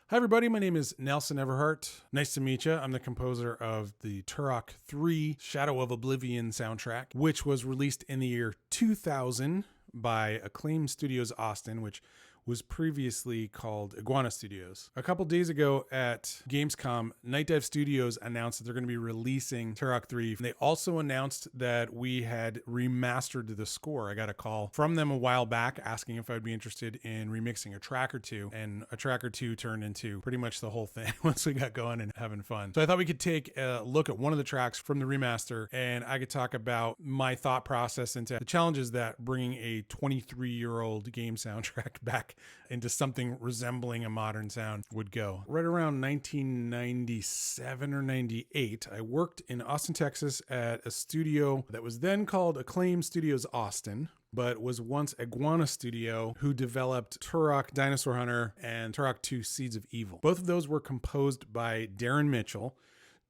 Hi everybody, my name is Nelson Everhart. Nice to meet you. I'm the composer of the Turok 3 Shadow of Oblivion soundtrack, which was released in the year 2000 by Acclaimed Studios Austin, which was previously called Iguana Studios. A couple days ago at Gamescom, Nightdive Studios announced that they're going to be releasing Turok 3. They also announced that we had remastered the score. I got a call from them a while back asking if I'd be interested in remixing a track or two, and a track or two turned into pretty much the whole thing once we got going and having fun. So I thought we could take a look at one of the tracks from the remaster, and I could talk about my thought process into the challenges that bringing a 23-year-old game soundtrack back into something resembling a modern sound would go. Right around 1997 or 98, I worked in Austin, Texas at a studio that was then called Acclaimed Studios Austin, but was once Iguana Studio, who developed Turok Dinosaur Hunter and Turok 2 Seeds of Evil. Both of those were composed by Darren Mitchell.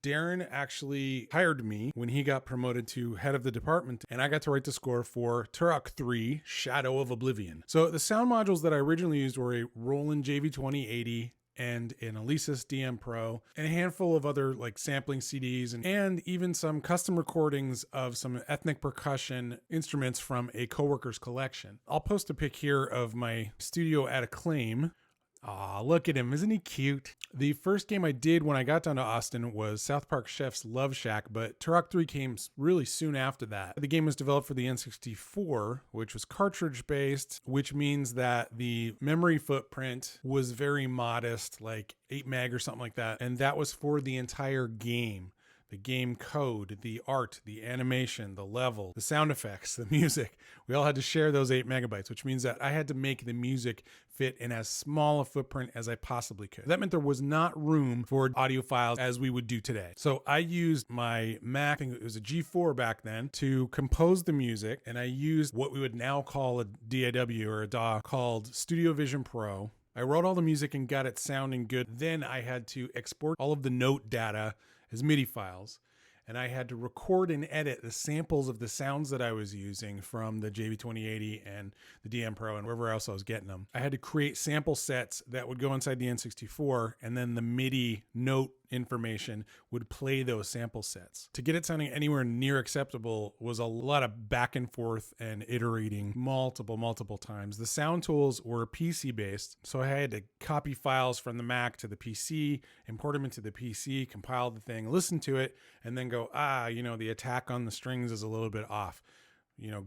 Darren actually hired me when he got promoted to head of the department, and I got to write the score for Turok 3 Shadow of Oblivion. So the sound modules that I originally used were a Roland JV2080 and an Alesis DM Pro, and a handful of other like sampling CDs and even some custom recordings of some ethnic percussion instruments from a coworker's collection. I'll post a pic here of my studio at Acclaim. Aw, look at him. Isn't he cute? The first game I did when I got down to Austin was South Park Chef's Love Shack, but Turok 3 came really soon after that. The game was developed for the N64, which was cartridge-based, which means that the memory footprint was very modest, like 8 meg or something like that, and that was for the entire game. The game code, the art, the animation, the level, the sound effects, the music. We all had to share those 8 megabytes, which means that I had to make the music fit in as small a footprint as I possibly could. That meant there was not room for audio files as we would do today. So I used my Mac, I think it was a G4 back then, to compose the music, and I used what we would now call a DAW or a DAW called Studio Vision Pro. I wrote all the music and got it sounding good. Then I had to export all of the note data as MIDI files, and I had to record and edit the samples of the sounds that I was using from the JV2080 and the DM Pro and wherever else I was getting them. I had to create sample sets that would go inside the N64, and then the MIDI note information would play those sample sets. To get it sounding anywhere near acceptable was a lot of back and forth and iterating multiple times. The sound tools were PC based, so I had to copy files from the Mac to the PC, import them into the PC, compile the thing, listen to it, and then go, the attack on the strings is a little bit off.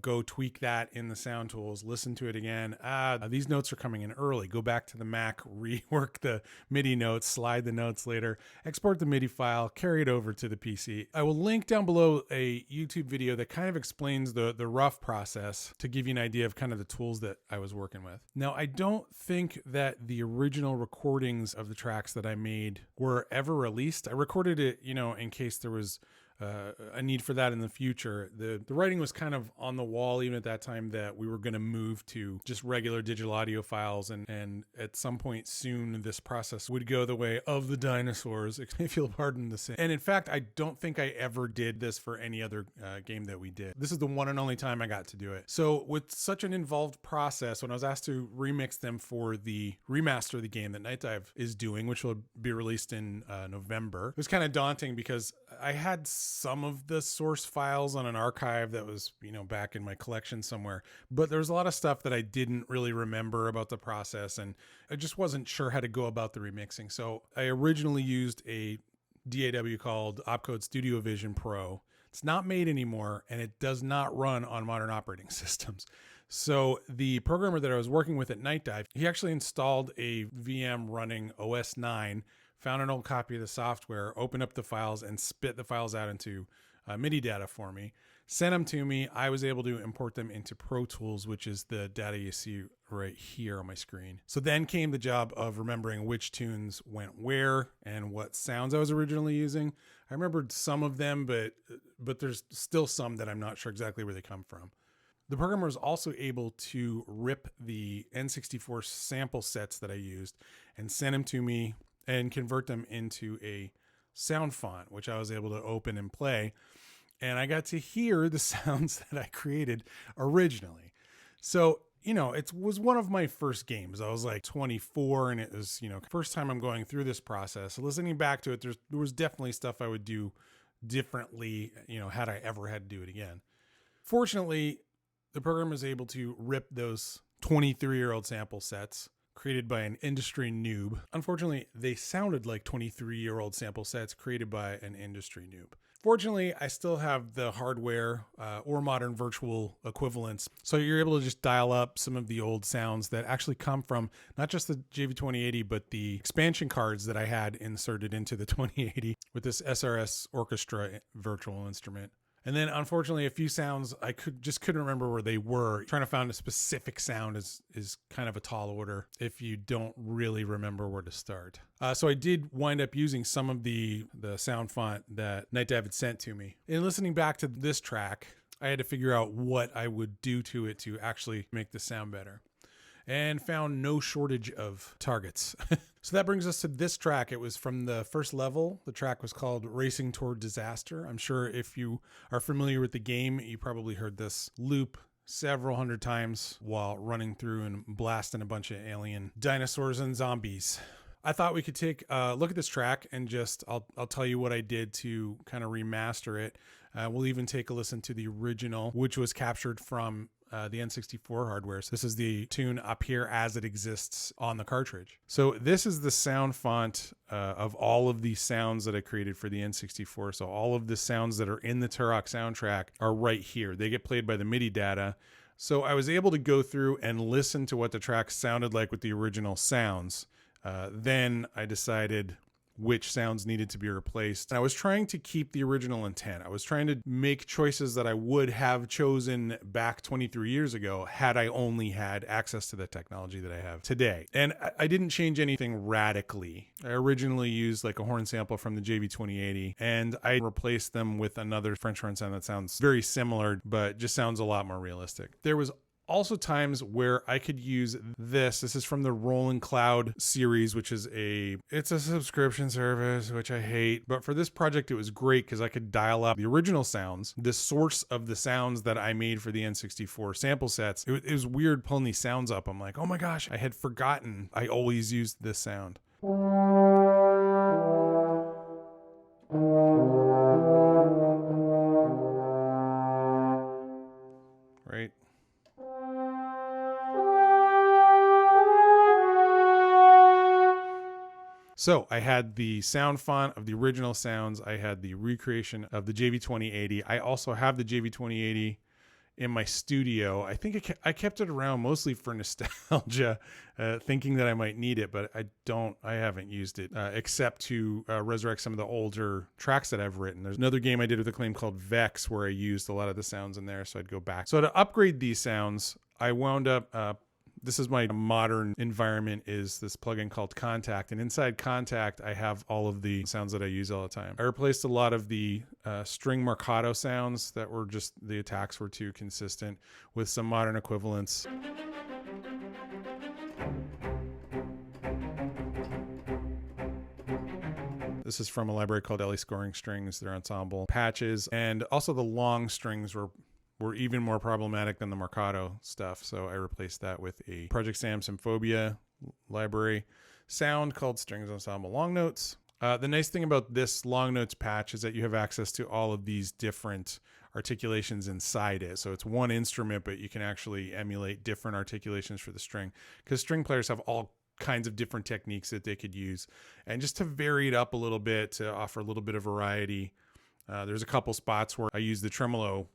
Go tweak that in the sound tools, listen to it again. These notes are coming in early. Go back to the Mac, rework the MIDI notes, slide the notes later, export the MIDI file, carry it over to the PC. I will link down below a YouTube video that kind of explains the rough process to give you an idea of kind of the tools that I was working with. Now, I don't think that the original recordings of the tracks that I made were ever released. I recorded it, in case there was a need for that in the future. The writing was kind of on the wall even at that time that we were going to move to just regular digital audio files, and at some point soon this process would go the way of the dinosaurs, if you'll pardon the saying. And in fact, I don't think I ever did this for any other game that we did. This is the one and only time I got to do it. So with such an involved process, when I was asked to remix them for the remaster of the game that Nightdive is doing, which will be released in November, it was kind of daunting because I had some of the source files on an archive that was, back in my collection somewhere, but there was a lot of stuff that I didn't really remember about the process, and I just wasn't sure how to go about the remixing. So I originally used a DAW called Opcode Studio Vision Pro. It's not made anymore, and it does not run on modern operating systems. So the programmer that I was working with at Nightdive, he actually installed a VM running OS 9, found an old copy of the software, opened up the files, and spit the files out into MIDI data for me, sent them to me. I was able to import them into Pro Tools, which is the data you see right here on my screen. So then came the job of remembering which tunes went where and what sounds I was originally using. I remembered some of them, but there's still some that I'm not sure exactly where they come from. The programmer was also able to rip the N64 sample sets that I used and send them to me and convert them into a sound font, which I was able to open and play. And I got to hear the sounds that I created originally. So you know, it was one of my first games. I was like 24 and it was, you know, first time I'm going through this process. So listening back to it, there was definitely stuff I would do differently, you know, had I ever had to do it again. Fortunately, the program was able to rip those 23-year-old sample sets created by an industry noob. Unfortunately, they sounded like 23-year-old sample sets created by an industry noob. Fortunately, I still have the hardware or modern virtual equivalents. So you're able to just dial up some of the old sounds that actually come from not just the JV2080, but the expansion cards that I had inserted into the 2080 with this SRS Orchestra virtual instrument. And then unfortunately, a few sounds I couldn't remember where they were. Trying to find a specific sound is kind of a tall order if you don't really remember where to start. So I did wind up using some of the sound font that Nightdive had sent to me. In listening back to this track, I had to figure out what I would do to it to actually make the sound better, and found no shortage of targets. So that brings us to this track. It was from the first level. The track was called Racing Toward Disaster. I'm sure if you are familiar with the game, you probably heard this loop several hundred times while running through and blasting a bunch of alien dinosaurs and zombies. I thought we could take a look at this track and just, I'll tell you what I did to kind of remaster it. We'll even take a listen to the original, which was captured from the N64 hardware. So this is the tune up here as it exists on the cartridge. So this is the sound font of all of these sounds that I created for the N64. So all of the sounds that are in the Turok soundtrack are right here. They get played by the MIDI data. So I was able to go through and listen to what the track sounded like with the original sounds. Then I decided which sounds needed to be replaced. And I was trying to keep the original intent. I was trying to make choices that I would have chosen back 23 years ago had I only had access to the technology that I have today. And I didn't change anything radically. I originally used like a horn sample from the JV2080, and I replaced them with another French horn sound that sounds very similar, but just sounds a lot more realistic. There was also times where I could use this. This is from the Rolling Cloud series, which is it's a subscription service, which I hate. But for this project, it was great because I could dial up the original sounds, the source of the sounds that I made for the N64 sample sets. It was weird pulling these sounds up. I'm like, oh my gosh, I had forgotten I always used this sound. Right? So I had the sound font of the original sounds. I had the recreation of the JV2080. I also have the JV2080 in my studio. I think I kept it around mostly for nostalgia, thinking that I might need it, but I haven't used it except to resurrect some of the older tracks that I've written. There's another game I did with Acclaim called Vex where I used a lot of the sounds in there, so I'd go back. So to upgrade these sounds, I wound up this is my modern environment, is this plugin called Contact. And inside Contact, I have all of the sounds that I use all the time. I replaced a lot of the string marcato sounds that were just, the attacks were too consistent, with some modern equivalents. This is from a library called Ellie Scoring Strings, their ensemble patches. And also the long strings were even more problematic than the marcato stuff. So I replaced that with a Project Sam Symphobia library sound called Strings Ensemble Long Notes. The nice thing about this Long Notes patch is that you have access to all of these different articulations inside it. So it's one instrument, but you can actually emulate different articulations for the string, because string players have all kinds of different techniques that they could use. And just to vary it up a little bit, to offer a little bit of variety, there's a couple spots where I use the tremolo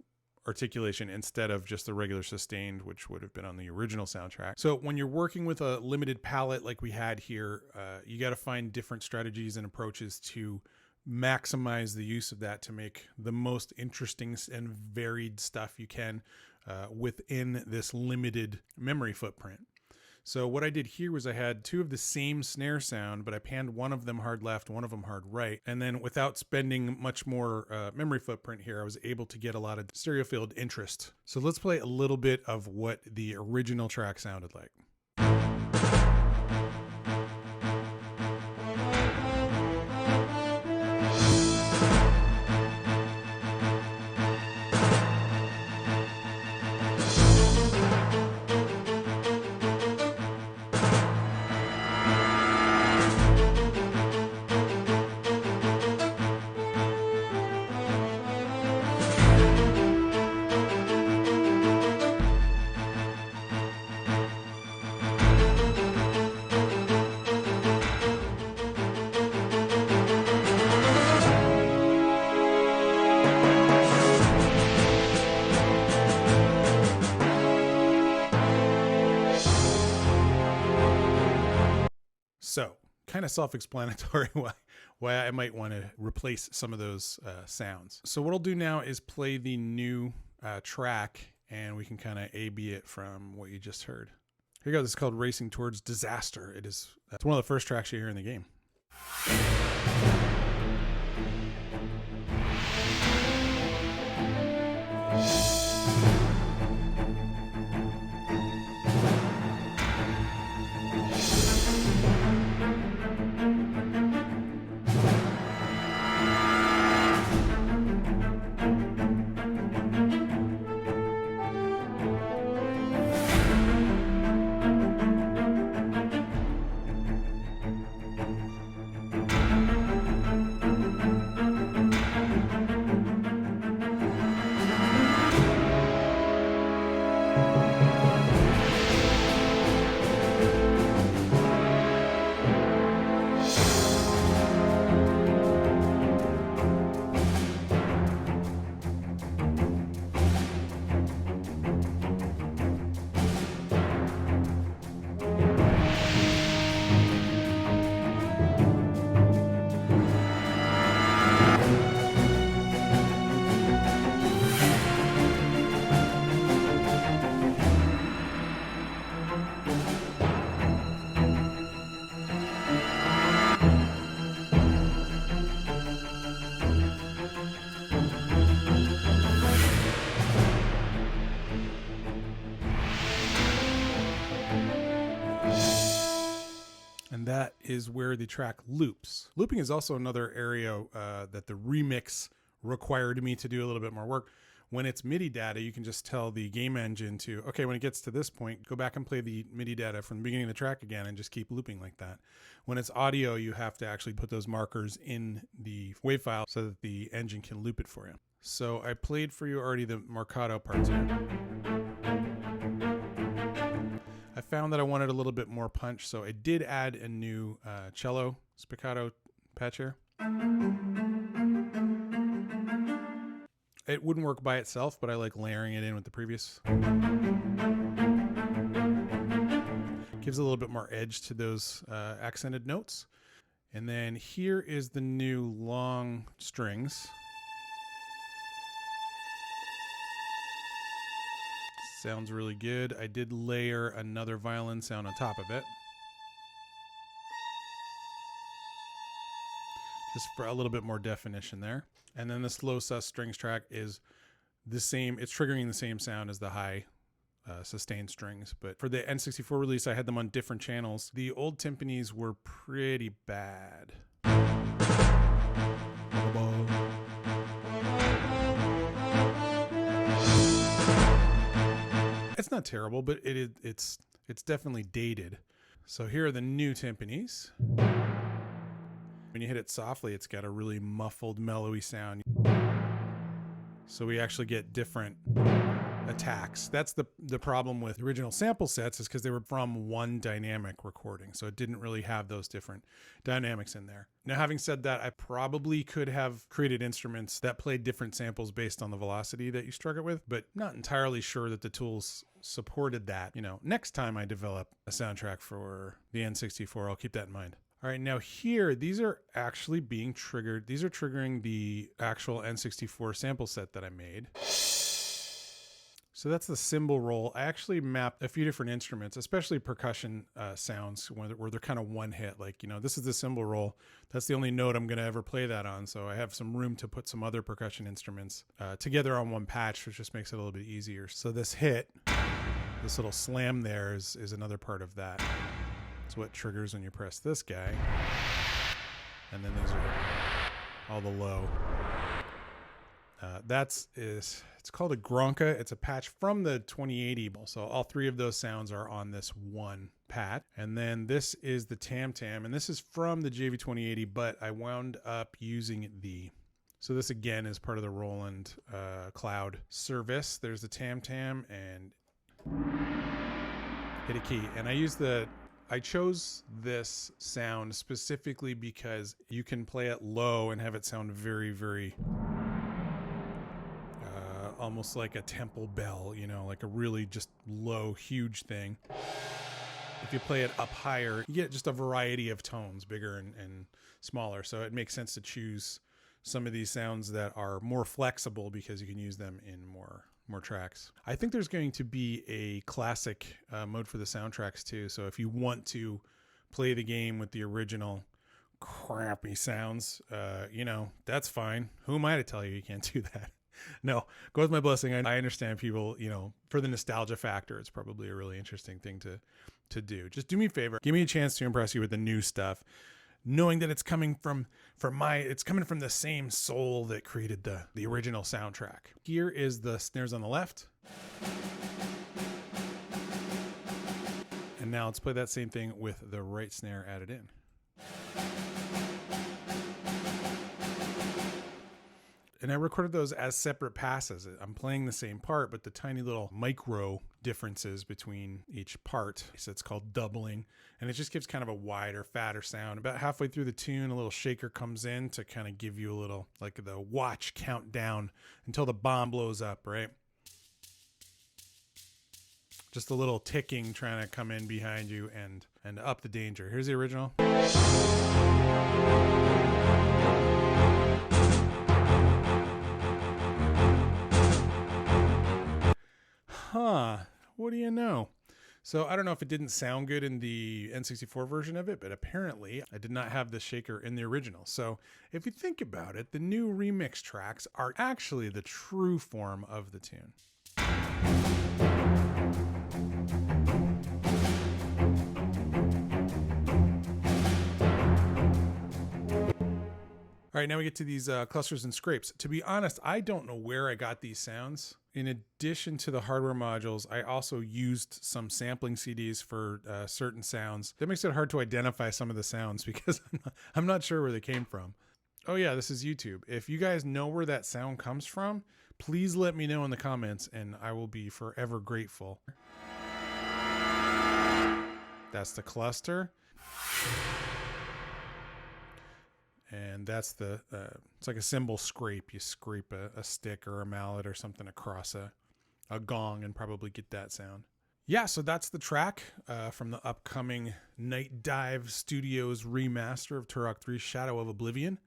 articulation instead of just the regular sustained, which would have been on the original soundtrack. So when you're working with a limited palette like we had here, you got to find different strategies and approaches to maximize the use of that to make the most interesting and varied stuff you can within this limited memory footprint. So what I did here was I had two of the same snare sound, but I panned one of them hard left, one of them hard right. And then without spending much more memory footprint here, I was able to get a lot of stereo field interest. So let's play a little bit of what the original track sounded like. kind of self-explanatory why I might want to replace some of those sounds. So what I'll do now is play the new track, and we can kind of A/B it from what you just heard. Here you go. This is called Racing Towards Disaster. It's one of the first tracks you hear in the game. That is where the track loops. Looping is also another area that the remix required me to do a little bit more work. When it's MIDI data, you can just tell the game engine to, okay, when it gets to this point, go back and play the MIDI data from the beginning of the track again and just keep looping like that. When it's audio, you have to actually put those markers in the wave file so that the engine can loop it for you. So I played for you already the marcato parts here. I found that I wanted a little bit more punch, so I did add a new cello spiccato patch here. It wouldn't work by itself, but I like layering it in with the previous. Gives a little bit more edge to those accented notes. And then here is the new long strings. Sounds really good. I did layer another violin sound on top of it, just for a little bit more definition there. And then this low sus strings track is the same. It's triggering the same sound as the high sustained strings. But for the N64 release, I had them on different channels. The old timpanis were pretty bad. It's not terrible, but it's definitely dated. So here are the new timpanis. When you hit it softly, it's got a really muffled, mellowy sound. So we actually get different attacks. That's the problem with original sample sets, is because they were from one dynamic recording. So it didn't really have those different dynamics in there. Now, having said that, I probably could have created instruments that played different samples based on the velocity that you struck it with, but not entirely sure that the tools supported that. You know, next time I develop a soundtrack for the N64, I'll keep that in mind. All right, now here, these are actually being triggered. These are triggering the actual N64 sample set that I made. So that's the cymbal roll. I actually mapped a few different instruments, especially percussion sounds where they're kind of one hit. Like, you know, this is the cymbal roll. That's the only note I'm going to ever play that on. So I have some room to put some other percussion instruments together on one patch, which just makes it a little bit easier. So this hit, this little slam there is another part of that. It's what triggers when you press this guy. And then these are all the low. It's called a Gronka. It's a patch from the 2080. So all three of those sounds are on this one patch. And then this is the Tam Tam, and this is from the JV 2080, but I wound up using the. So this again is part of the Roland cloud service. There's the Tam Tam and hit a key. And I chose this sound specifically because you can play it low and have it sound very, very almost like a temple bell, you know, like a really just low, huge thing. If you play it up higher, you get just a variety of tones, bigger and smaller. So it makes sense to choose some of these sounds that are more flexible because you can use them in more tracks. I think there's going to be a classic mode for the soundtracks too. So if you want to play the game with the original crappy sounds, you know, that's fine. Who am I to tell you can't do that? No, go with my blessing. I understand people, you know, for the nostalgia factor, it's probably a really interesting thing to do. Just do me a favor. Give me a chance to impress you with the new stuff, knowing that it's coming from the same soul that created the original soundtrack. Here is the snares on the left. And now let's play that same thing with the right snare added in. And I recorded those as separate passes. I'm playing the same part, but the tiny little micro differences between each part. So it's called doubling. And it just gives kind of a wider, fatter sound. About halfway through the tune, a little shaker comes in to kind of give you a little, like the watch countdown until the bomb blows up, right? Just a little ticking trying to come in behind you and up the danger. Here's the original. Huh, what do you know? So I don't know if it didn't sound good in the N64 version of it, but apparently I did not have the shaker in the original. So if you think about it, the new remix tracks are actually the true form of the tune. All right, now we get to these clusters and scrapes. To be honest, I don't know where I got these sounds. In addition to the hardware modules, I also used some sampling CDs for certain sounds. That makes it hard to identify some of the sounds because I'm not sure where they came from. Oh yeah, this is YouTube. If you guys know where that sound comes from, please let me know in the comments and I will be forever grateful. That's the cluster. And that's the, it's like a cymbal scrape. You scrape a stick or a mallet or something across a gong and probably get that sound. Yeah, so that's the track from the upcoming Nightdive Studios remaster of Turok 3 Shadow of Oblivion.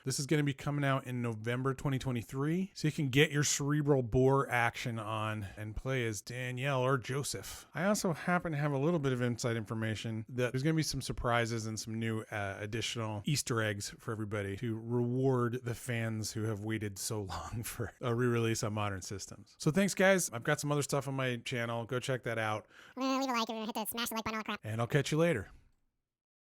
This is going to be coming out in November 2023, so you can get your cerebral bore action on and play as Danielle or Joseph. I also happen to have a little bit of inside information that there's going to be some surprises and some new additional Easter eggs for everybody to reward the fans who have waited so long for a re-release on modern systems. So thanks, guys. I've got some other stuff on my channel. Go check that out. Leave a like, hit the smash the like button, all crap. And I'll catch you later.